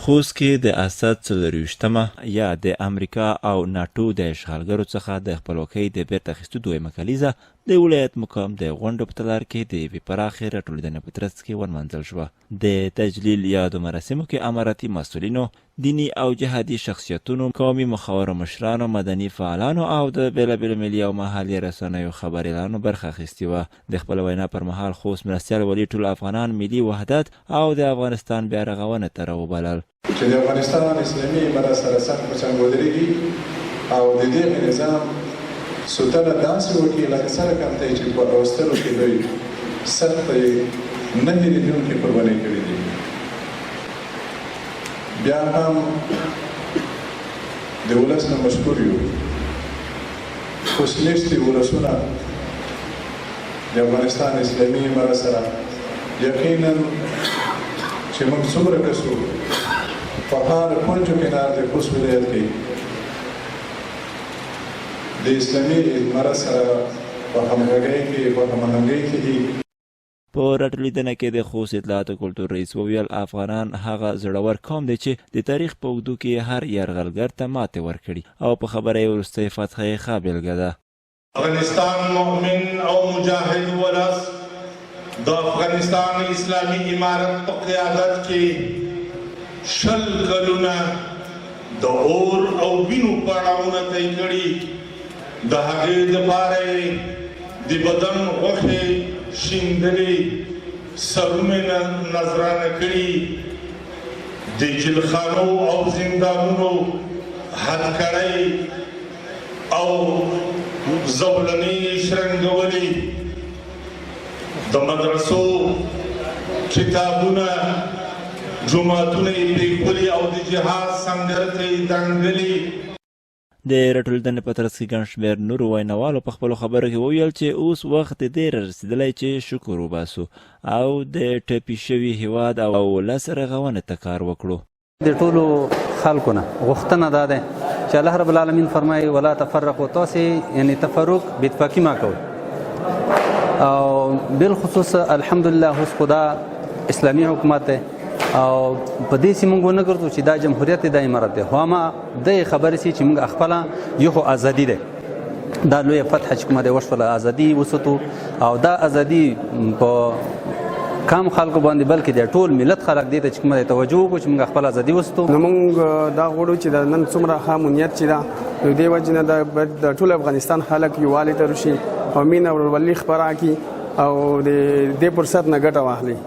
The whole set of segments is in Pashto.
خوست کې د اسد 24مه یا د امریکا او ناټو د اشغالګرو څخه د خپلواکۍ د بیرته اخیستو دویمه کلیزه د ولایت مقام د غونډو په تالار کې د یوې پراخې راټولېدنې په ترڅ کې ونمانځل شوه. د تجلیل یادو مراسمو کې اماراتي مسؤلینو، دیني او جهادي شخصیتونو، قومي مخورو مشرانو، مدني فعالانو او د بېلابېلو ملي او محلي رسنیو خبریالانو برخه اخیستې وه. د خپل وینا پر مهال خوست مرستیال ولي ټول افغانان ملي وحدت او د افغانستان بیا رغونه ته راوبلل. چې د افغانستان اسلامي امارت سره سخت په څنګ ودرېږي او د دې نظام سوتله داسې وکړي لکه سره کمته چې په راوستلو کې دوی سخت نه هېرېدونکې قربانۍ کړي دي. بیا هم د ولس نه مشکور یو. خوشلیستي ولسونه د افغانستان اسلامي امارت سره یقینا چې موږ څومره کسو په هر کونجو کې نه د خوست ولایت کې د اسلامي امارت سره په همغږۍ کې په هماهنګۍ کې دي. په راټولېدنه کې د خوست اطلاعات او کلتور رئیس وویل افغانان هغه زړور قوم دی چې د تاریخ په اوږدو کې هر یرغلګر ته ماتې ورکړي او په خبره یې وروستۍ فتحه یې ښه بېلګه ده. افغانستان مؤمن او مجاهد ولس د افغانستان اسلامي امارت په قیادت کې شل کلونه د اور او وینو پړاوونه طی کړي. د هغې دپاره د بدن غوښې شیندلې، سرونه نذرانه کړي، د جلخانو او زندانونو هتکړۍ او زولنې شرنګولې، د مدرسو کتابونه جوماتونه یې پرېښولي او د جهاد سنګر ته یې دنګلي. د راټولېدنې په ترڅ کې ګڼ شمېر نورو ویناوالو په خپلو خبرو کې وویل چې اوس وخت دی رسېدلی چې شکر وباسو او د ټپي شوي هیواد او ولس رغونې ته کار وکړو. د ټولو خلکو نه غوښتنه دا ده چې الله رب العالمین فرمایي ولا تفرقوا، تاسې یعنی تفرق باتفاقي ما کوئ. او بالخصوص الحمدلله اوس خو دا اسلامي حکومت دی او په دې چې موږ ونه ګرځو چې دا جمهوریت دی، دا امارت دی. خو اما دې خبرې چې موږ خپله یو خو ازادي دی، دا لویه فتحه چې کومه دی وشوله، ازادي وساتو او دا ازادي په کم خلکو باندې بلکې د ټول ملت خلک دې ته چې کومه دی توجه وکړو چې موږ خپل ازادي وساتو. نو موږ دا غواړو چې د نن څومره ښه امنیت چې ده نو دې وجې نه د ټول افغانستان خلک یووالي ته راشي او مینه او ورورولي خپره کړي او د دې فرصت نه ګټه واخلي.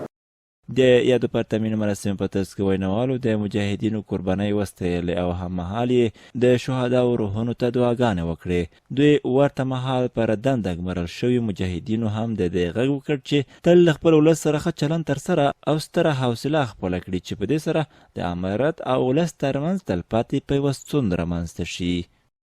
د یادو پرتمینو مراسمو په ترڅ کې ویناوالو د مجاهدینو قربانۍ وستایلې او هممهال یې د شهداو روحونو ته دعاګانې وکړې. دوی ورته مهال پر دنده ګمارل شوي مجاهدینو هم د دې غږ وکړ چې تل له خپل ولس سره ښه چلند ترسره او ستره حوصله خپله کړي چې په دې سره د امارت او ولس ترمنځ تلپاتې پیوستون رامنځته شي.